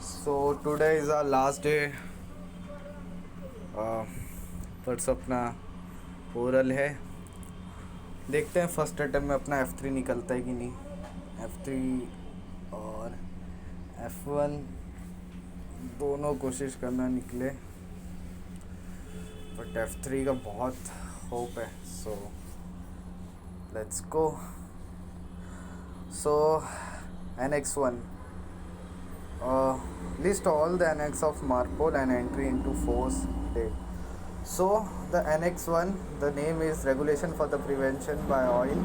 So today is our last day. परसों अपना oral है. देखते हैं फर्स्ट अटेम्प्ट में अपना F3 निकलता है कि नहीं. F3 और F1 दोनों कोशिश करना निकले, बट F3 का बहुत होप है. So let's go. So NX1, list all the annex of MARPOL and entry into force date. So the NX1, the name is Regulation for the Prevention by Oil,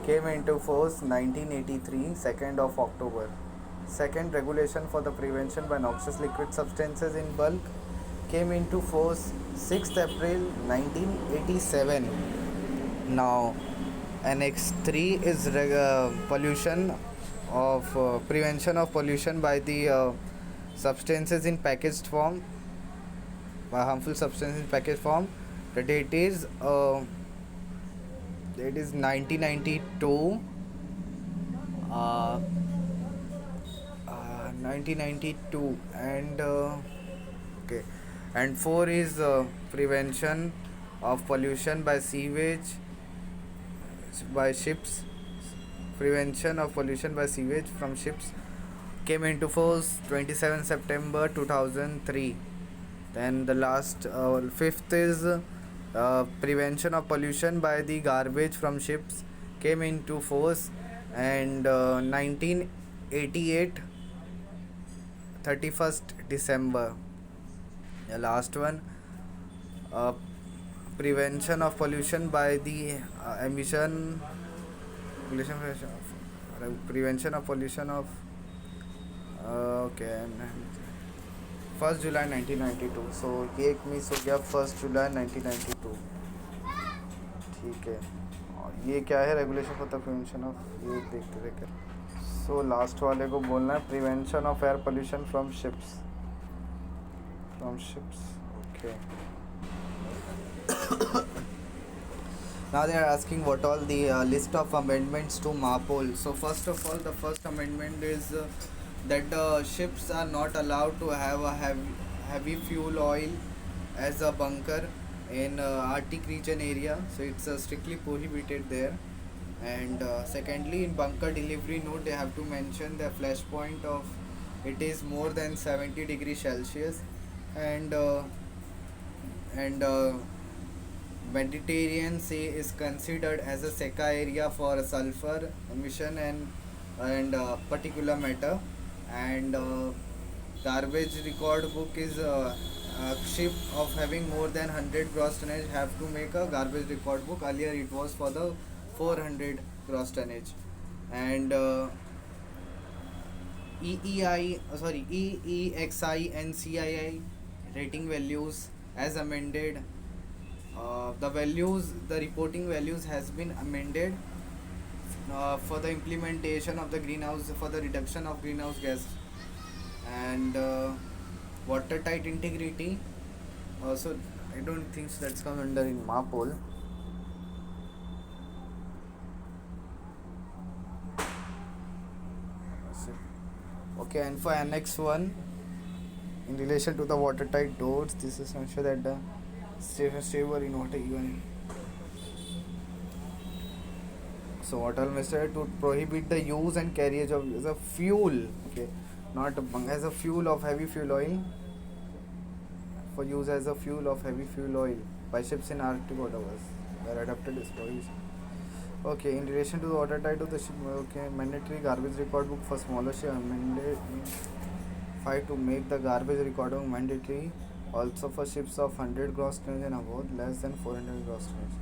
came into force 1983, 2nd of October. Second, Regulation for the Prevention by Noxious Liquid Substances in Bulk came into force 6th April 1987. Now NX3 is pollution of prevention of pollution by the substances in packaged form, by harmful substances in packaged form. The date is 1992. 1992 and okay. And 4 is prevention of pollution by sewage by ships. Prevention of pollution by sewage from ships came into force 27 September 2003. Then the last fifth is prevention of pollution by the garbage from ships came into force and 1988, 31st December. The last one, prevention of pollution by the emission prevention of pollution of okay, 1st July 1992. सो ये एक miss हो गया, 1st जुलाई 1992. ठीक है. और ये क्या है, regulation for the prevention of, ये देखते देखते. सो लास्ट वाले को बोलना है prevention of air pollution from ships. Okay. Now they are asking what all the list of amendments to MARPOL. So first of all, the first amendment is that the ships are not allowed to have a heavy fuel oil as a bunker in Arctic region area. So it's strictly prohibited there. And secondly, in bunker delivery note, they have to mention the flash point of it is more than 70 degrees Celsius, and Mediterranean Sea is considered as a SECA area for sulfur emission and particulate matter. And garbage record book is a ship of having more than 100 gross tonnage have to make a garbage record book. Earlier it was for the 400 gross tonnage. And EEXI and CII rating values as amended. The reporting values has been amended for the implementation of the greenhouse, for the reduction of greenhouse gas. And watertight integrity also, I don't think so that's come under in MARPOL. Okay, and for Annex 1, in relation to the watertight doors, this is ensure that the stable in water even. So what all method to prohibit the use and carriage of as a fuel, okay, not as a fuel of heavy fuel oil, for use as a fuel of heavy fuel oil by ships in Arctic waters where adapted is prohibition. Okay, in relation to the watertight of the ship, okay, mandatory garbage record book for smaller ship amended 5 to make the garbage record book mandatory also for ships of 100 gross tonnage and above, less than 400 gross tonnage.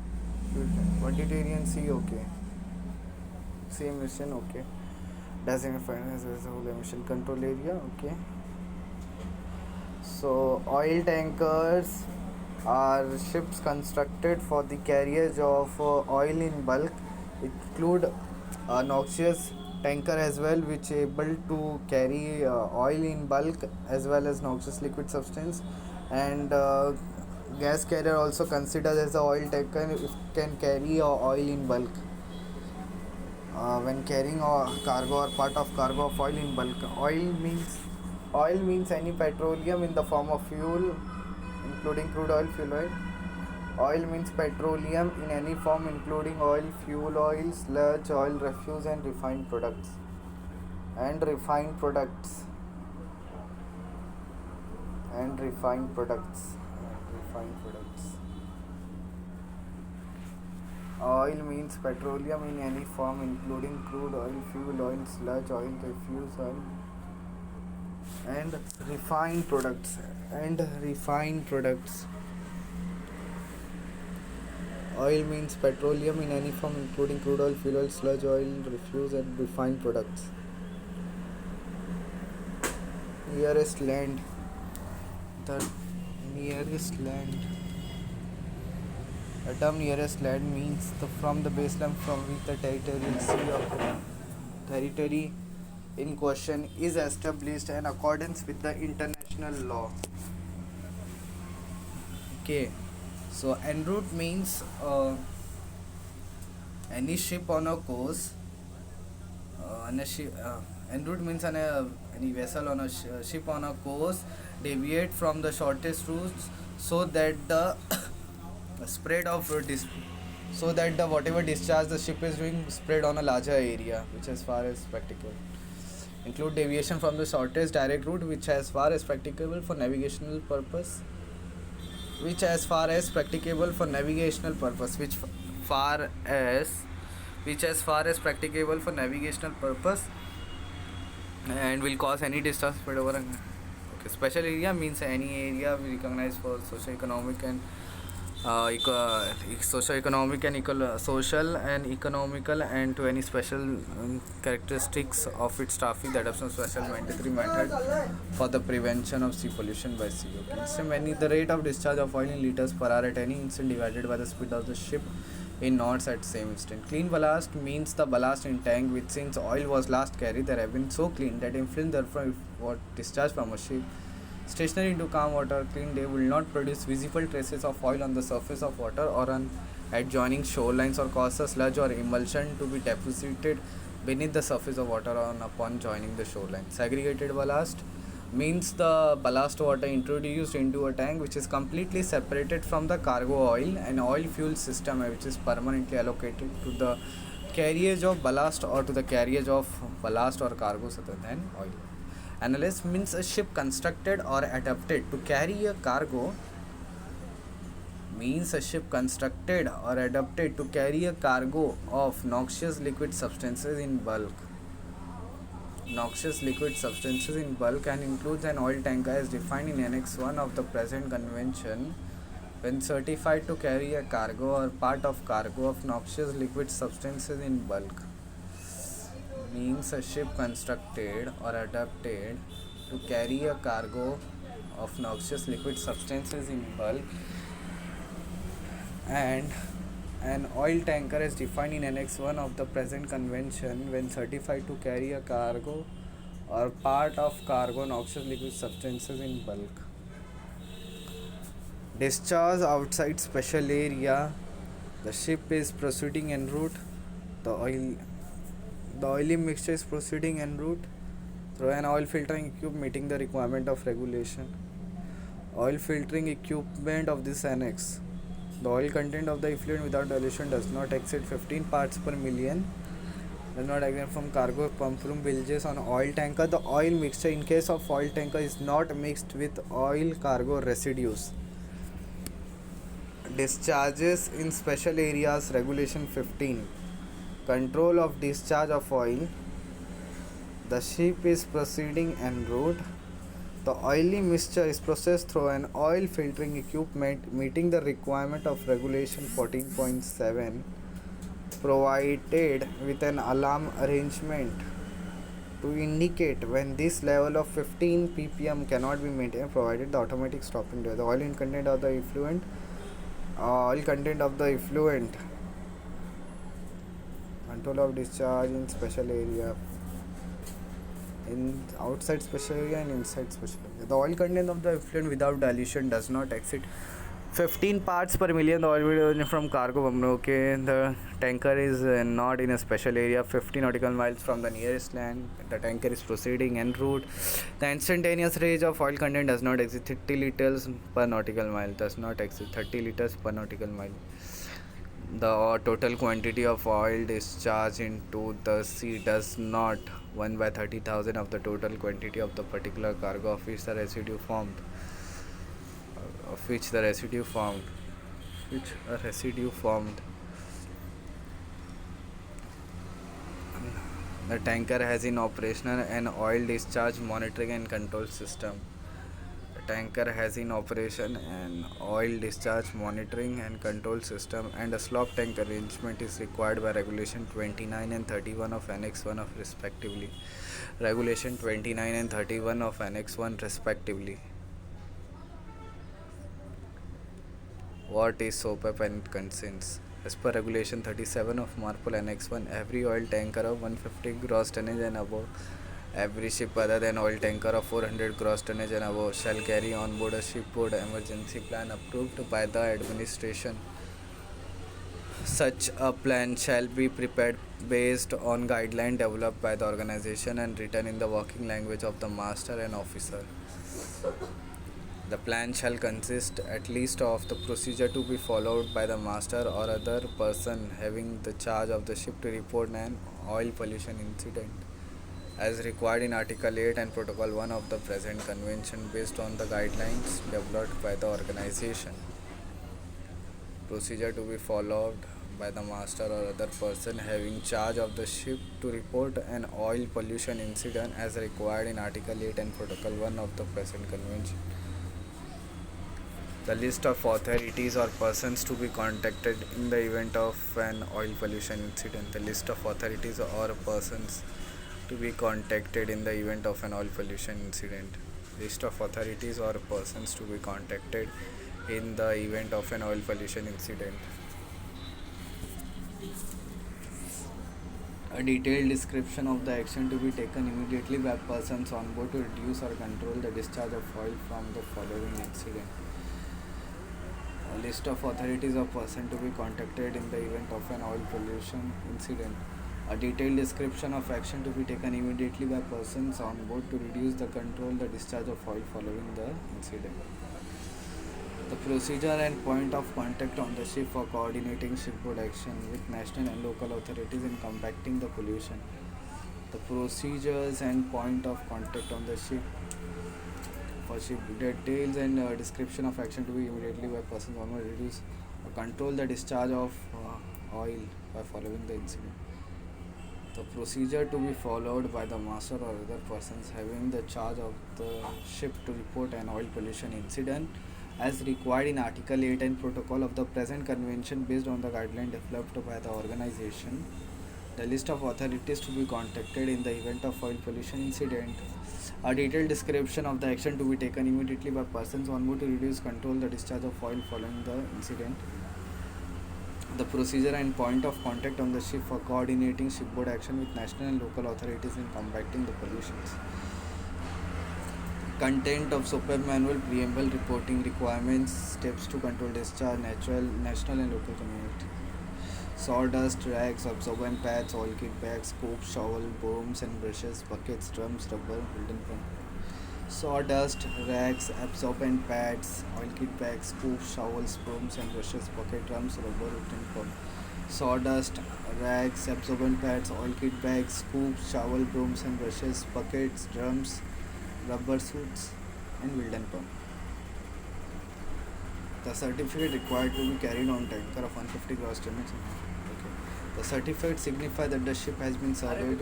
Mediterranean Sea, okay. Sea emission, okay. Designated as a whole emission control area, okay. So oil tankers are ships constructed for the carriage of oil in bulk. Include noxious tanker as well, which able to carry oil in bulk as well as noxious liquid substance. And gas carrier also considered as a oil tanker can carry oil in bulk. When carrying a cargo or part of cargo of oil in bulk, oil means Oil means any petroleum in the form of fuel, including crude oil, fuel oil. Oil means petroleum in any form, including oil, fuel oil, sludge, oil refuse, and refined products. And refined products. And refined products. And refined products. Oil means petroleum in any form, including crude oil, fuel oil, sludge, oil refuse, oil, and refined products. And refined products. Oil means petroleum in any form, including crude oil, fuel oil, sludge, oil refuse, and refined products. Nearest land. The nearest land. The term nearest land means from the baseline from which the territorial sea of territory in question is established in accordance with the international law. Okay, so en route means any ship on a course. En route means any vessel on a ship on a course deviate from the shortest routes so that the spread of so that the whatever discharge the ship is doing spread on a larger area, which as far as practical. Include deviation from the shortest direct route, which as far as practicable for navigational purpose. Which as far as practicable for navigational purpose. Which as far as practicable for navigational purpose, and will cause any discharge spread over. Okay, special area means any area we recognize for socio-economic and socio-economic and social and economical, and to any special characteristics of its traffic, that adopts some special mandatory method for the prevention of sea pollution by sea. Okay. Instant the rate of discharge of oil in liters per hour at any instant divided by the speed of the ship in knots at same instant. Clean ballast means the ballast in tank which since oil was last carried there have been so clean that influence therefore what discharge from a ship stationary into calm water clean day will not produce visible traces of oil on the surface of water or on adjoining shorelines or cause a sludge or emulsion to be deposited beneath the surface of water on upon joining the shoreline. Segregated ballast means the ballast water introduced into a tank which is completely separated from the cargo oil and oil fuel system which is permanently allocated to the carriage of ballast or to the carriage of ballast or cargoes other than oil. Analyst means a ship constructed or adapted to carry a cargo. Means a ship constructed or adapted to carry a cargo of noxious liquid substances in bulk. Noxious liquid substances in bulk and includes an oil tanker as defined in Annex 1 of the present convention when certified to carry a cargo or part of cargo of noxious liquid substances in bulk. Means a ship constructed or adapted to carry a cargo of noxious liquid substances in bulk, and an oil tanker is defined in Annex 1 of the present convention when certified to carry a cargo or part of cargo noxious liquid substances in bulk. Discharge outside special area. The ship is proceeding en route. The oily mixture is proceeding en route through an oil filtering equipment meeting the requirement of regulation. Oil filtering equipment of this annex. The oil content of the effluent without dilution does not exceed 15 parts per million. Does not exempt from cargo pump room bilges on oil tanker. The oil mixture in case of oil tanker is not mixed with oil cargo residues. Discharges in special areas. Regulation 15. Control of discharge of oil. The ship is proceeding en route. The oily mixture is processed through an oil filtering equipment meeting the requirement of regulation 14.7, provided with an alarm arrangement to indicate when this level of 15 ppm cannot be maintained, provided the automatic stopping device. The oil content of the effluent, control of discharge in special area, in outside special area and inside special area. The oil content of the effluent without dilution does not exceed 15 parts per million, the oil will be from cargo pump. Okay, the tanker is not in a special area 50 nautical miles from the nearest land. The tanker is proceeding en route. The instantaneous range of oil content does not exceed 30 liters per nautical mile. Does not exceed 30 liters per nautical mile. The total quantity of oil discharged into the sea does not 1 by 30,000 of the total quantity of the particular cargo of which the residue formed. Of which the residue formed. Which a residue formed. The tanker has in operational an oil discharge monitoring and control system. The tanker has in operation an oil discharge monitoring and control system, and a slop tank arrangement is required by Regulation 29 and 31 of Annex 1 of respectively. Regulation 29 and 31 of Annex 1 respectively. What is SOPEP and it contains? As per Regulation 37 of MARPOL Annex 1, every oil tanker of 150 gross tonnage and above, every ship other than oil tanker of 400 gross tonnage and above shall carry on board a shipboard emergency plan approved by the administration. Such a plan shall be prepared based on guidelines developed by the organization and written in the working language of the master and officer. The plan shall consist at least of the procedure to be followed by the master or other person having the charge of the ship to report an oil pollution incident as required in Article 8 and Protocol 1 of the present convention based on the guidelines developed by the organization. Procedure to be followed by the master or other person having charge of the ship to report an oil pollution incident as required in Article 8 and Protocol 1 of the present convention. The list of authorities or persons to be contacted in the event of an oil pollution incident. The list of authorities or persons to be contacted in the event of an oil pollution incident. List of authorities or persons to be contacted in the event of an oil pollution incident. A detailed description of the action to be taken immediately by persons on board to reduce or control the discharge of oil from the following incident. A list of authorities or persons to be contacted in the event of an oil pollution incident. A detailed description of action to be taken immediately by persons on board to reduce the control the discharge of oil following the incident. The procedure and point of contact on the ship for coordinating shipboard action with national and local authorities in combating the pollution. The procedures and point of contact on the ship for ship details and description of action to be immediately by persons on board to reduce or control the discharge of oil by following the incident. The procedure to be followed by the master or other persons having the charge of the ship to report an oil pollution incident as required in Article 8 and Protocol of the present convention based on the guideline developed by the organization. The list of authorities to be contacted in the event of oil pollution incident. A detailed description of the action to be taken immediately by persons on board to reduce control the discharge of oil following the incident. The procedure and point of contact on the ship for coordinating shipboard action with national and local authorities in combating the pollutions. Content of SOPEP manual, preamble, reporting requirements, steps to control discharge, national and local community. Sawdust, rags, absorbent pads, oil kit bags, scoops, shovel, brooms and brushes, buckets, drums, rubber, wooden pump. Sawdust, rags, absorbent pads, oil kit bags, scoops, shovels, brooms and brushes, bucket, drums, rubber, wooden pump. Sawdust, rags, absorbent pads, oil kit bags, scoops, shovel, brooms and brushes, buckets, drums, rubber suits and Wilden pump. The certificate required to be carried on tanker of 150 gross tonnage. Okay. The certificate signifies that the ship has been surveyed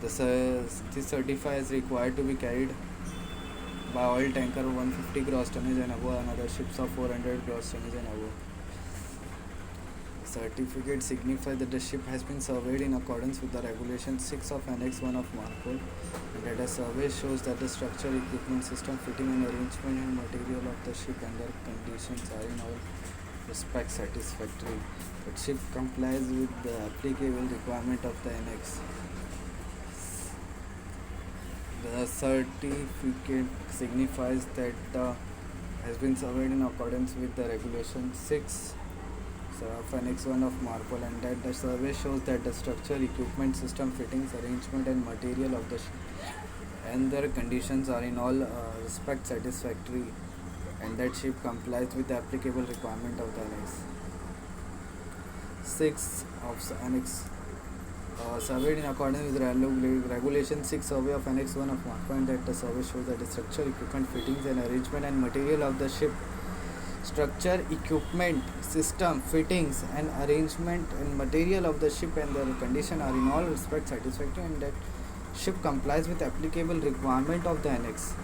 this certifies is required to be carried by oil tanker of 150 gross tonnage and above and other ships of 400 gross tonnage and above. Certificate signifies that the ship has been surveyed in accordance with the Regulation 6 of Annex 1 of MARPOL and that a survey shows that the structure, equipment, system, fitting and arrangement and material of the ship under conditions are in all respects satisfactory. That ship complies with the applicable requirement of the Annex. The The certificate signifies that has been surveyed in accordance with the regulation 6 of Annex 1 of MARPOL, and that the survey shows that the structure, equipment, system, fittings, arrangement and material of the ship and their conditions are in all respects satisfactory, and that ship complies with the applicable requirement of the Annex 6 of Annex surveyed in accordance with Regulation 6 survey of Annex 1 of MARPOL, and that the survey shows that the structure, equipment, fittings and arrangement and material of the ship structure, equipment, system, fittings and arrangement and material of the ship and their condition are in all respects satisfactory, and that ship complies with applicable requirement of the annex.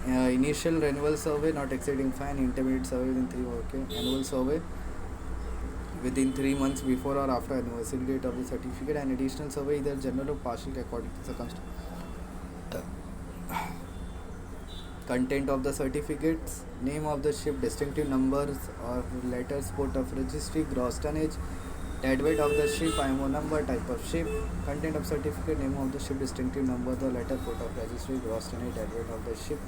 Initial renewal survey not exceeding 5, intermediate survey within 3 working, annual survey within 3 months before or after anniversary date of the certificate, and additional survey either general or partial according to circumstances. Content of the certificates: name of the ship, distinctive numbers or letters, port of registry, gross tonnage, deadweight of the ship, IMO number, type of ship. Content of certificate: name of the ship, distinctive number, the letter, port of registry, gross tonnage, deadweight of the ship,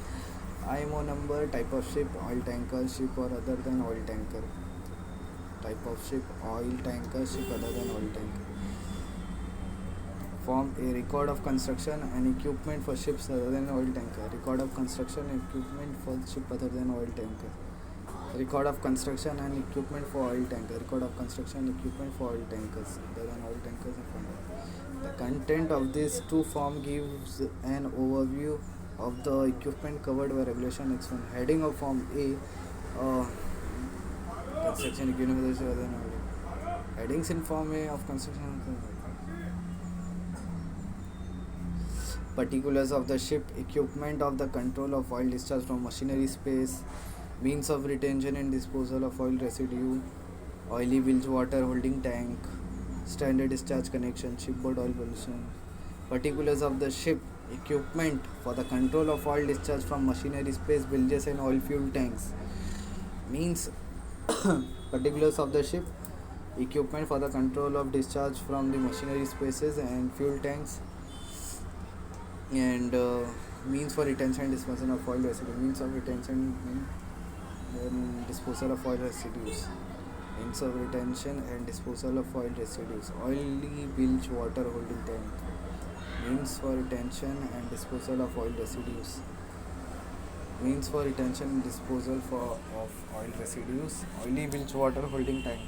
IMO number, type of ship, oil tanker, ship or other than oil tanker, type of ship, oil tanker, ship other than oil tanker. Form A: record of construction and equipment for ships other than oil tanker. Record of construction and equipment for ship other than oil tanker. Record of construction and equipment for oil tanker. Record of construction and equipment for oil tankers other than oil tankers. The content of this two form gives an overview of the equipment covered by Regulation X1. Heading of Form A: construction equipment other than oil. Headings in Form A of construction. Particulars of the ship, equipment of the control of oil discharge from machinery space, means of retention and disposal of oil residue, oily bilge water holding tank, standard discharge connection, shipboard oil pollution. Particulars of the ship, equipment for the control of oil discharge from machinery space, bilges and oil fuel tanks. Means particulars of the ship, equipment for the control of discharge from the machinery spaces and fuel tanks, and means for retention and disposal of oil residue. Means of retention and disposal of oil residues. Means of retention and disposal of oil residues. Oily bilge water holding tank. Means for retention and disposal of oil residues. Means for retention and disposal of oil residues. Oily bilge water holding tank.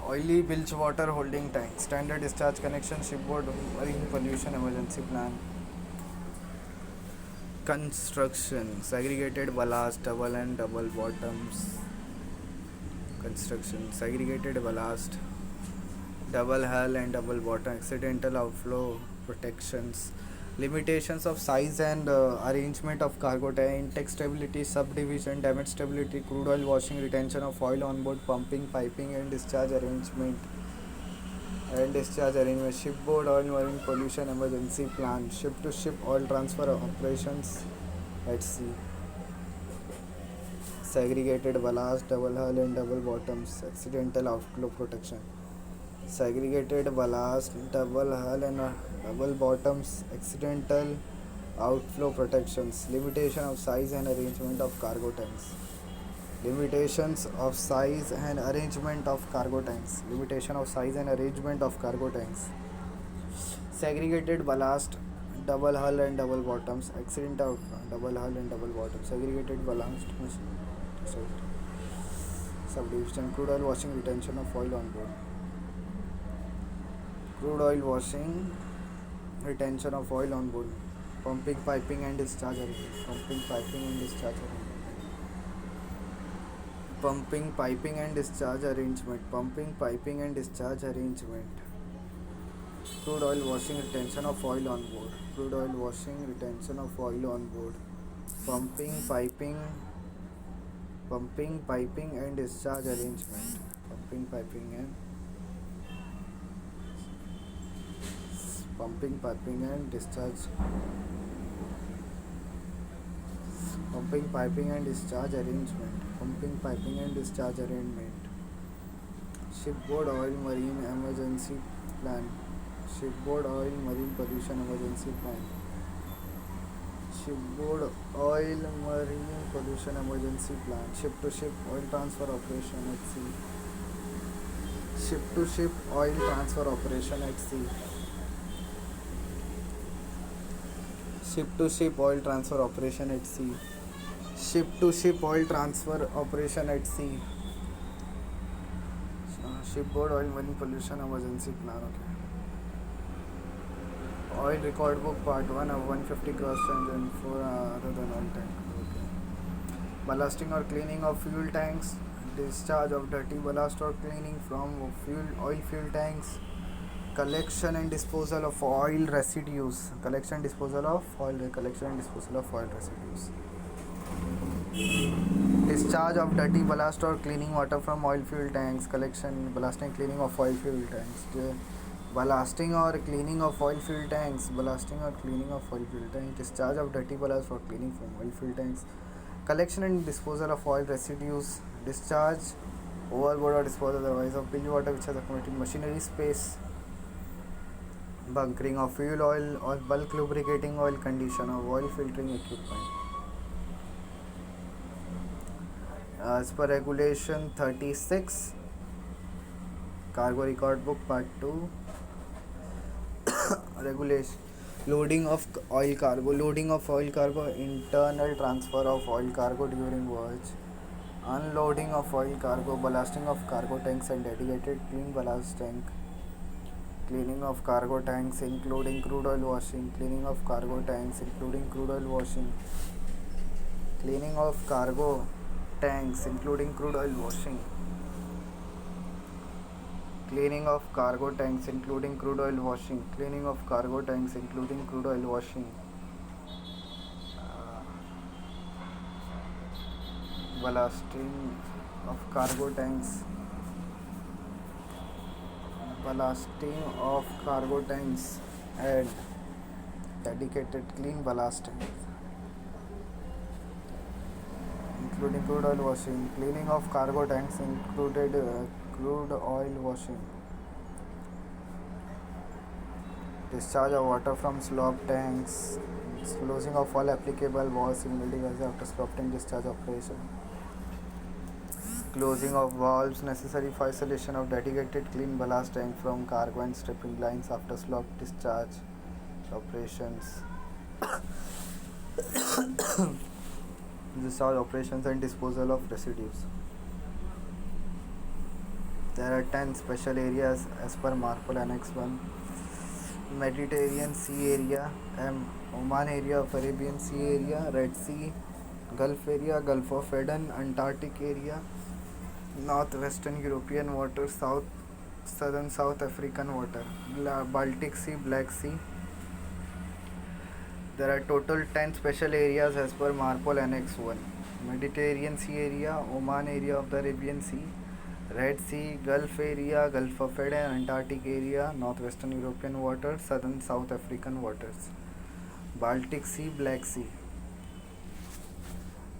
Oily bilge water holding tank, standard discharge connection, shipboard marine pollution emergency plan. Construction: segregated ballast, double and double bottoms. Construction: segregated ballast, double hull and double bottom, accidental outflow protections. Limitations of size and arrangement of cargo tank, intake stability, subdivision, damage stability, crude oil washing, retention of oil on board, pumping, piping and discharge arrangement. Shipboard oil marine pollution emergency plan, ship to ship oil transfer operations at sea. Segregated ballast, double hull and double bottoms, accidental outflow protection. Segregated ballast, double hull and double bottoms, accidental outflow protections. Limitation of size and arrangement of cargo tanks. Limitations of size and arrangement of cargo tanks. Limitation of size and arrangement of cargo tanks. Segregated ballast, double hull and double bottoms, accidental double hull and double bottoms. Segregated ballast, subdivision, crude oil washing, retention of oil on board. Crude oil washing, retention of oil on board. Pumping, piping and discharge arrangement. Pumping, piping and discharge arrangement. Pumping, piping and discharge arrangement. Pumping, piping and discharge arrangement. Crude oil washing, retention of oil on board. Crude oil washing, retention of oil on board. Pumping, piping and discharge arrangement. Pumping, piping and discharge. Pumping, piping and discharge arrangement. Pumping, piping and discharge arrangement. Shipboard oil marine emergency plan. Shipboard oil marine pollution emergency plan. Shipboard oil marine pollution emergency plan. Ship to ship oil transfer operation at sea. Ship to ship oil transfer operation at sea. Ship to ship oil transfer operation at sea. Ship to ship oil transfer operation at sea. Shipboard oil marine pollution emergency plan. Okay. Oil record book part 1 of 150 cross engine for other than oil tank. Okay. Ballasting or cleaning of fuel tanks. Discharge of dirty ballast or cleaning from fuel tanks. Collection and disposal of oil residues. Collection disposal of oil residues. Discharge of dirty ballast or cleaning water from oil fuel tanks. Collection, ballasting, cleaning of oil fuel tanks. Ballasting or cleaning of oil fuel tanks. Discharge of dirty ballast or cleaning from oil fuel tanks. Collection and disposal of oil residues. Discharge, overboard or disposal otherwise of bilge water which has accumulated machinery space. Bunkering of fuel oil or bulk lubricating oil. Condition of oil filtering equipment. As per regulation 36, cargo record book part 2. Regulation, loading of oil cargo, internal transfer of oil cargo during voyage, unloading of oil cargo, ballasting of cargo tanks and dedicated clean ballast tank, cleaning of cargo tanks including crude oil washing, cleaning of cargo tanks including crude oil washing, cleaning of cargo tanks including crude oil washing, cleaning of cargo tanks including crude oil washing, cleaning of cargo tanks including crude oil washing, ballasting of cargo tanks, and dedicated clean ballast tanks including crude oil washing, cleaning of cargo tanks included crude oil washing, discharge of water from slop tanks, closing of all applicable valves immediately after slop tank discharge operation, closing of valves necessary for isolation of dedicated clean ballast tank from cargo and stripping lines after slop discharge operations. Discharge operations and disposal of residues. There are 10 special areas as per MARPOL Annex 1. Mediterranean Sea area, Oman area of Arabian Sea area, Red Sea, Gulf area, Gulf of Aden, Antarctic area, Northwestern European water, Southern South African water, Baltic Sea, Black Sea. There are total 10 special areas as per MARPOL Annex 1. Mediterranean Sea area, Oman area of the Arabian Sea, Red Sea, Gulf area, Gulf of Aden, Antarctic area, Northwestern European water, Southern South African waters, Baltic Sea, Black Sea.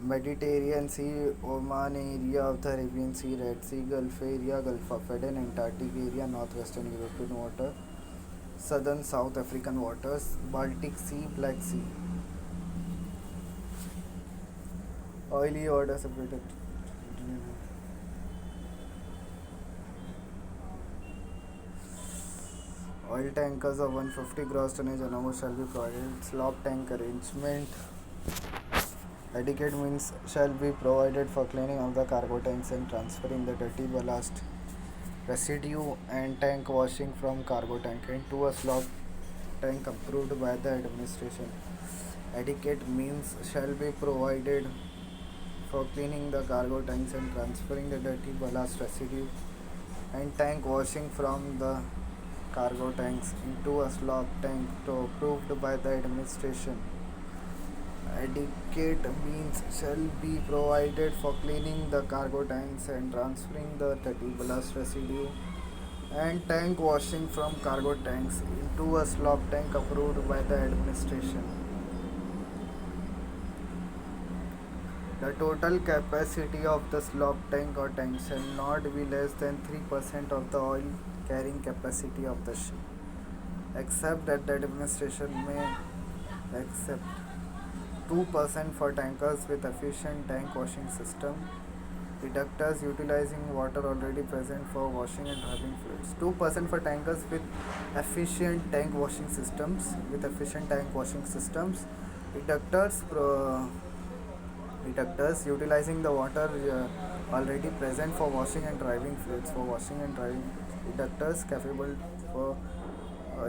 Mediterranean Sea, Oman area of the Arabian Sea, Red Sea, Gulf area, Gulf of Aden, Antarctic area, Northwestern European water, Southern South African waters, Baltic Sea, Black Sea. Oily water separated. Oil tankers of 150 gross tonnage and above shall be provided. Slop tank arrangement. Adequate means shall be provided for cleaning of the cargo tanks and transferring the dirty ballast residue and tank washing from cargo tank into a slop tank approved by the administration. Adequate means shall be provided for cleaning the cargo tanks and transferring the dirty ballast residue and tank washing from the cargo tanks into a slop tank approved by the administration. Adequate means shall be provided for cleaning the cargo tanks and transferring the dirty ballast residue and tank washing from cargo tanks into a slop tank approved by the administration. The total capacity of the slop tank or tank shall not be less than 3% of the oil carrying capacity of the ship. except that the administration may accept 2% for tankers with efficient tank washing system. Reductors utilizing water already present for washing and driving fluids. 2% for tankers with efficient tank washing systems. Reductors reductors utilizing the water already present for washing and driving fluids. Reductors capable for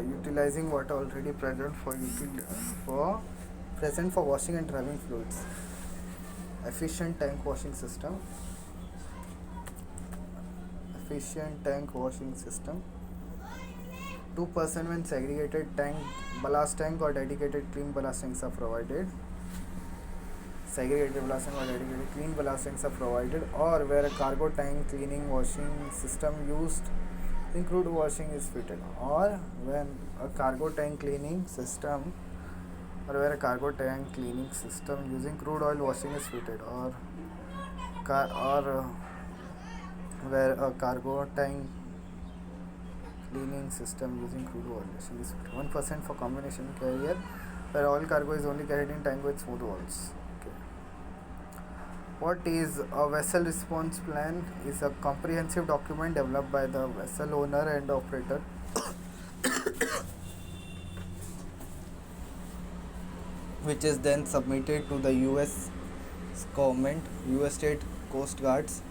utilizing water already present for washing and driving fluids. Efficient tank washing system. 2% when segregated tank ballast tank or dedicated clean ballast tanks are provided. Or where a cargo tank cleaning washing system used in crude washing is fitted, or when a cargo tank cleaning system or where a cargo tank cleaning system using crude oil washing is fitted, or where a cargo tank cleaning system using crude oil washing is fitted. 1% for combination carrier, where oil cargo is only carried in tank with smooth walls. Okay. What is a vessel response plan? Is a comprehensive document developed by the vessel owner and operator which is then submitted to the US government, US state coast guards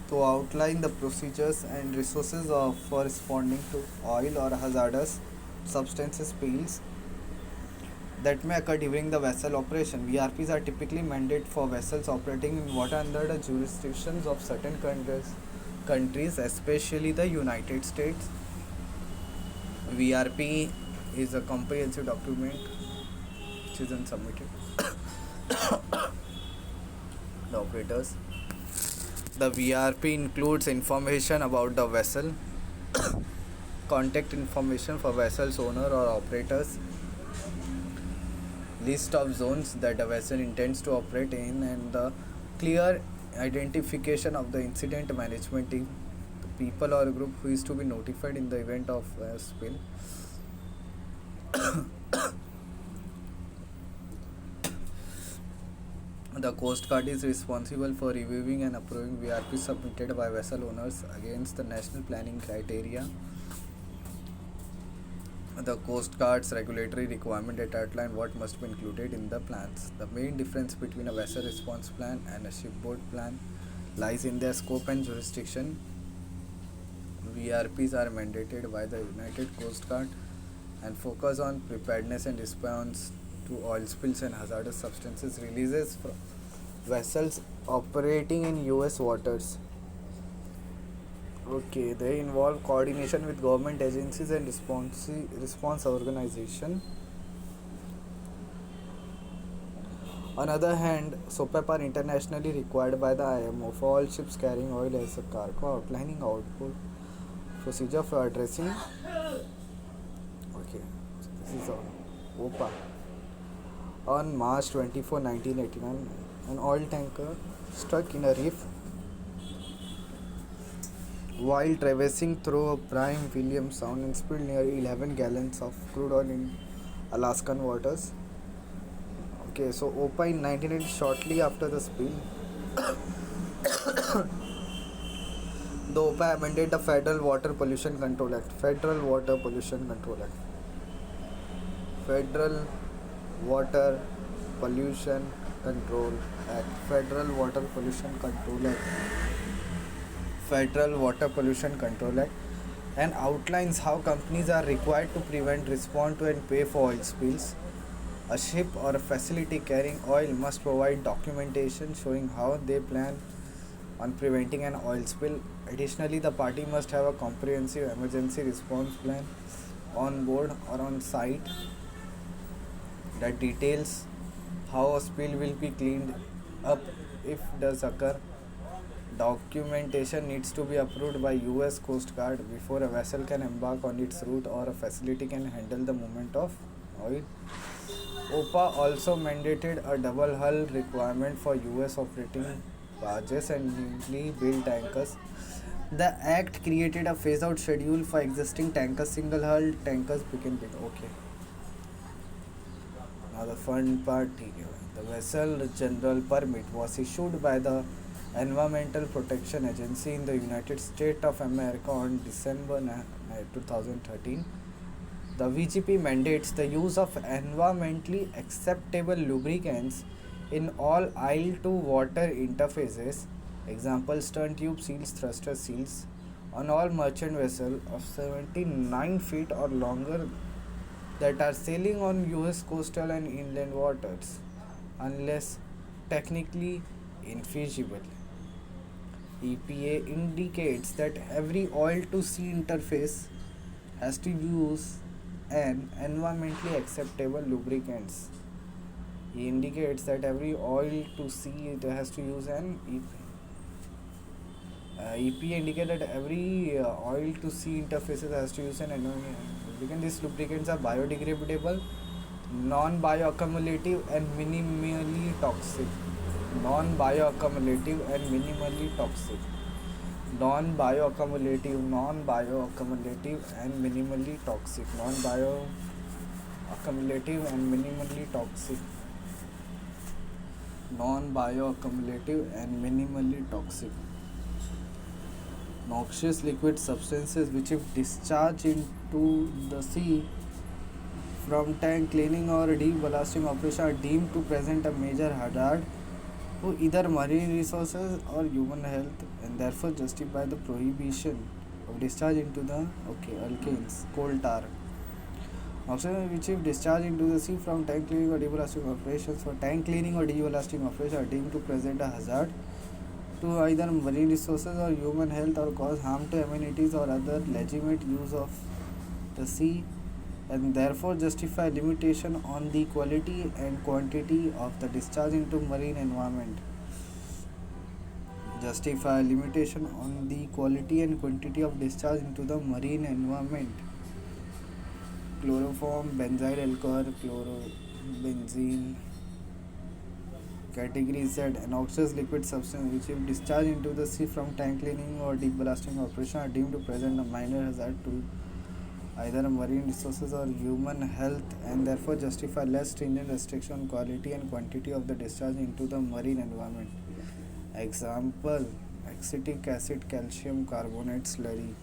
to outline the procedures and resources for responding to oil or hazardous substances spills that may occur during the vessel operation. VRPs are typically mandated for vessels operating in water under the jurisdictions of certain countries, especially the United States. VRP is a comprehensive document which is then submitted the operators. The VRP includes information about the vessel, contact information for vessel's owner or operators, list of zones that the vessel intends to operate in, and the clear identification of the incident management team, the people or group who is to be notified in the event of a spill. The Coast Guard is responsible for reviewing and approving VRP submitted by vessel owners against the national planning criteria. The Coast Guard's regulatory requirement that outline what must be included in the plans. The main difference between a vessel response plan and a shipboard plan lies in their scope and jurisdiction. VRPs are mandated by the United Coast Guard and focus on preparedness and response to oil spills and hazardous substances releases from vessels operating in US waters. Okay, they involve coordination with government agencies and response organization. On the other hand, SOPAP are internationally required by the IMO for all ships carrying oil as a cargo, outlining output procedure for addressing. Okay, so this is all. OPA. On March 24, 1989, an oil tanker struck in a reef while traversing through Prime William Sound and spilled nearly 11 gallons of crude oil in Alaskan waters. Okay, so OPA in 1980, shortly after the spill, the OPA amended the Federal Water Pollution Control Act. Federal Water Pollution Control Act. Federal Water Pollution Control Act. Federal Water Pollution Control Act. Federal Water Pollution Control Act, and outlines how companies are required to prevent, respond to, and pay for oil spills. A ship or a facility carrying oil must provide documentation showing how they plan on preventing an oil spill. Additionally, the party must have a comprehensive emergency response plan on board or on site that details how a spill will be cleaned up if does occur. Documentation needs to be approved by US Coast Guard before a vessel can embark on its route or a facility can handle the movement of oil. OPA also mandated a double hull requirement for US operating barges and newly built tankers. The act created a phase-out schedule for existing tankers. Single-hull tankers became big. Okay. Now the fun part. ठीक है भाई. The vessel general permit was issued by the Environmental Protection Agency in the United States of America on December 2013. The VGP mandates the use of environmentally acceptable lubricants in all aisle-to-water interfaces, example stern tube seals, thruster seals, on all merchant vessels of 79 feet or longer that are sailing on US coastal and inland waters, unless technically infeasible. EPA indicates that every oil-to-sea interface has to use an environmentally acceptable lubricants. He indicates that every oil to sea it has to use an EPA indicates that every oil to sea interfaces has to use an environment lubricant. These lubricants are biodegradable, non-bioaccumulative and minimally toxic. Non-bioaccumulative and minimally toxic. Non-bioaccumulative and minimally toxic. Non-bioaccumulative and minimally toxic. Non-bioaccumulative and minimally toxic. Noxious liquid substances which if discharged into the sea from tank cleaning or deballasting operation are deemed to present a major hazard to either marine resources or human health and therefore justify the prohibition of discharge into the alkanes, coal tar. Oxygen which if discharged into the sea from tank cleaning or deballasting operations for tank cleaning or deballasting operations are deemed to present a hazard to either marine resources or human health or cause harm to amenities or other legitimate use of the sea and therefore justify limitation on the quality and quantity of the discharge into marine environment. Justify limitation on the quality and quantity of discharge into the marine environment. Chloroform, benzyl alcohol, chlorobenzene. Category Z, noxious liquid substance which if discharged into the sea from tank cleaning or deballasting operation are deemed to present a minor hazard to either marine resources or human health and therefore justify less stringent restriction on quality and quantity of the discharge into the marine environment. Example, acetic acid, calcium carbonate slurry.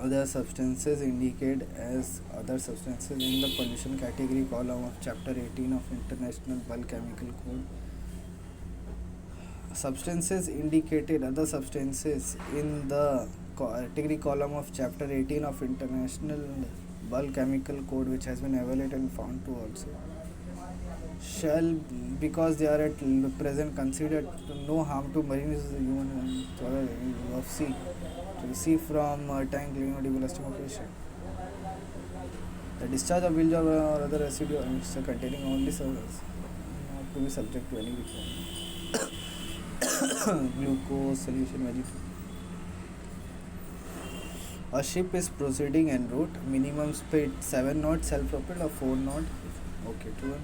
Other substances indicate as other substances in the pollution category column of chapter 18 of International Bulk Chemical Code. Substances indicated other substances in the category column of chapter 18 of International Bulk Chemical Code which has been evaluated and found to also shall because they are at present considered no harm to marine human of sea to receive from tank cleaning or deballasting operation. The discharge of bilge or other residue or mixture containing only solvents not to be subject to any requirement. Glucose solution vegetable. A ship is proceeding en route. Minimum speed 7 knots, self-propelled or 4 knots. Okay, 2 knots.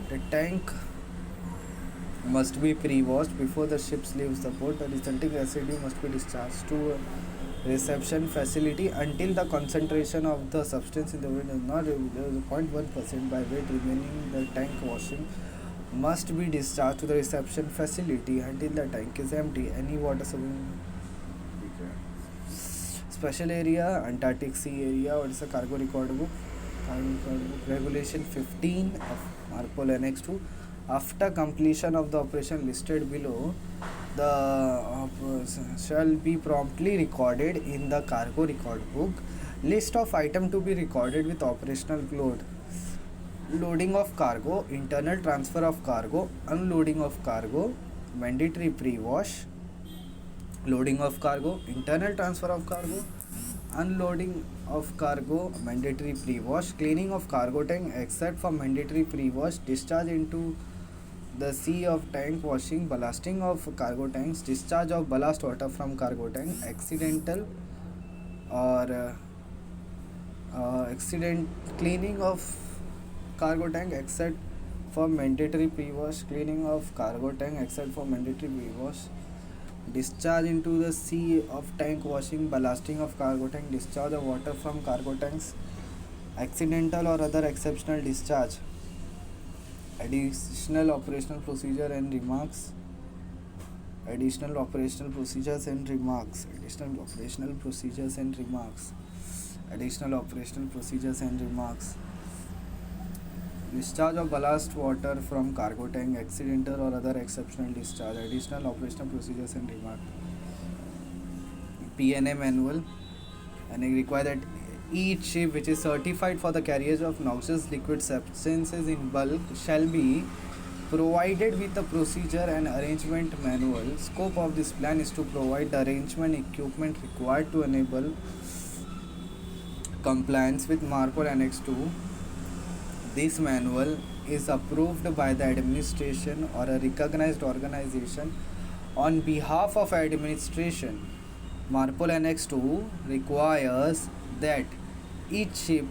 The tank must be pre-washed before the ship leaves the port. The resulting residue must be discharged to a reception facility until the concentration of the substance in the wind is not 0.1% by weight remaining. The tank washing must be discharged to the reception facility until the tank is empty. Any water special area, Antarctic Sea area. What is the cargo record book? Regulation 15 of MARPOL Annex 2. After completion of the operation listed below, the shall be promptly recorded in the cargo record book. List of items to be recorded with operational load. Loading of cargo, internal transfer of cargo, unloading of cargo, mandatory pre-wash, loading of cargo, internal transfer of cargo, unloading of cargo, mandatory pre-wash, cleaning of cargo tank except for mandatory pre-wash, discharge into the sea of tank washing, ballasting of cargo tanks, discharge of ballast water from cargo tank, accidental or accident cleaning of cargo tank except for mandatory pre-wash, cleaning of cargo tank except for mandatory pre-wash, discharge into the sea of tank washing, ballasting of cargo tank, discharge of water from cargo tanks, accidental or other exceptional discharge, additional operational procedure and remarks, additional operational procedures and remarks, additional operational procedures and remarks, additional operational procedures and remarks, discharge of ballast water from cargo tank, accidental or other exceptional discharge, additional operational procedures and remarks. PNA manual, and it require that each ship which is certified for the carriage of noxious liquid substances in bulk shall be provided with the procedure and arrangement manual. Scope of this plan is to provide the arrangement equipment required to enable compliance with MARPOL Annex 2. This manual is approved by the administration or a recognized organization on behalf of administration. MARPOL Annex 2 requires that each ship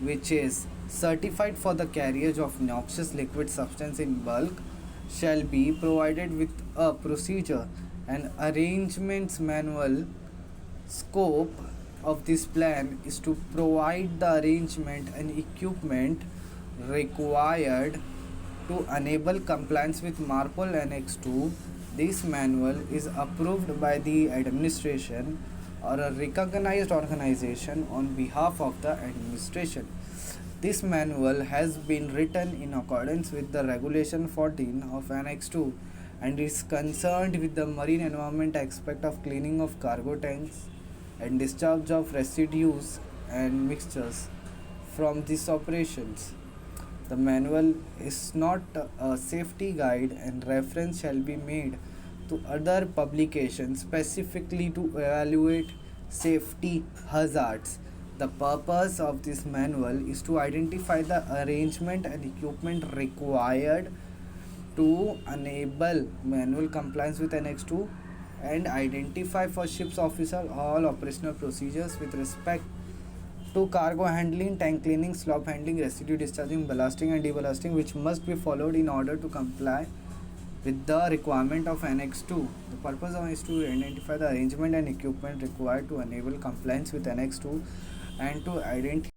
which is certified for the carriage of noxious liquid substance in bulk shall be provided with a procedure and arrangements manual. Scope of this plan is to provide the arrangement and equipment required to enable compliance with MARPOL Annex 2. This manual is approved by the administration or a recognized organization on behalf of the administration. This manual has been written in accordance with the Regulation 14 of Annex 2 and is concerned with the marine environment aspect of cleaning of cargo tanks and discharge of residues and mixtures from these operations. The manual is not a safety guide and reference shall be made to other publications specifically to evaluate safety hazards. The purpose of this manual is to identify the arrangement and equipment required to enable manual compliance with Annex 2 and identify for ship's officer all operational procedures with respect to cargo handling, tank cleaning, slop handling, residue discharging, ballasting and deballasting, which must be followed in order to comply with the requirement of Annex 2. The purpose of is to identify the arrangement and equipment required to enable compliance with Annex 2 and to identify